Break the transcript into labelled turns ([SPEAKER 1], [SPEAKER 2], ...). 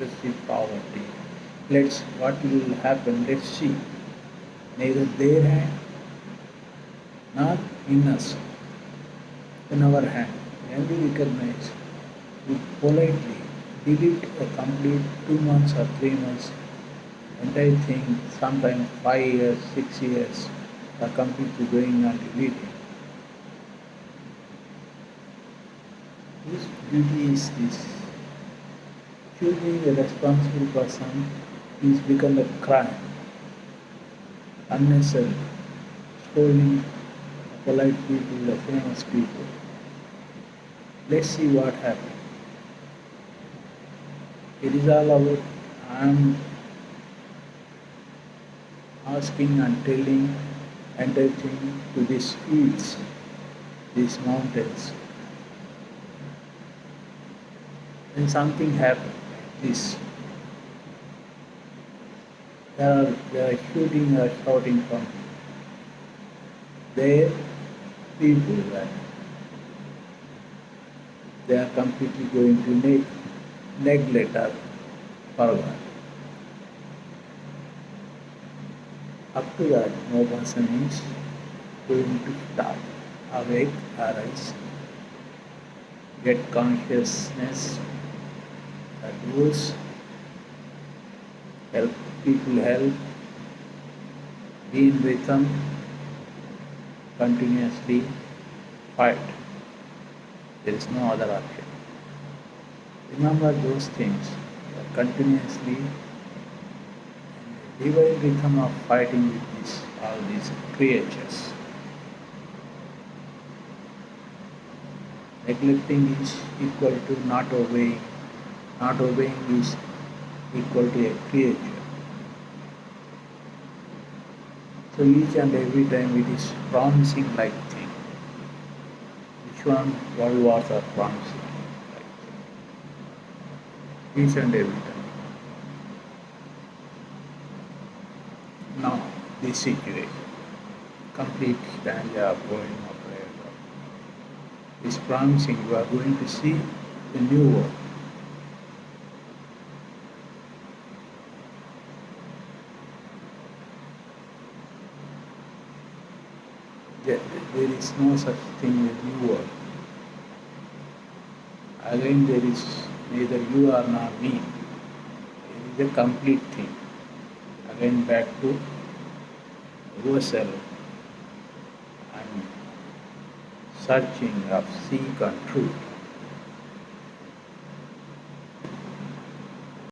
[SPEAKER 1] excessive poverty. What will happen? Let's see. Neither their hand nor in us, in our hand. When we recognize, we politely delete a complete 2 months or 3 months, entire thing, sometimes 5 years, 6 years, are completely going on deleting. Whose duty is this? Choosing a responsible person is become a crime, unnecessary. Scolding polite people, the famous people. Let's see what happens. It is all about I am asking and telling entire thing to these fields, these mountains. When something happens, this they are shooting or shouting from their people that they are completely going to neglect or forget. Up to that, no person is going to start, awake, arise, get consciousness that goes, help people help, be in rhythm, continuously fight. There is no other option. Remember those things. You are continuously divine rhythm of fighting with all these creatures. Neglecting is equal to not obeying. Not obeying is equal to a creature. So each and every time it is promising like thing. Which one world wars are promising like thing. Each and every time. Now this situation, complete stanza of going of prayer is promising you are going to see a new world. There is no such thing as new world. Again, there is neither you or nor me. It is a complete thing. Again, back to yourself and searching of seek and truth.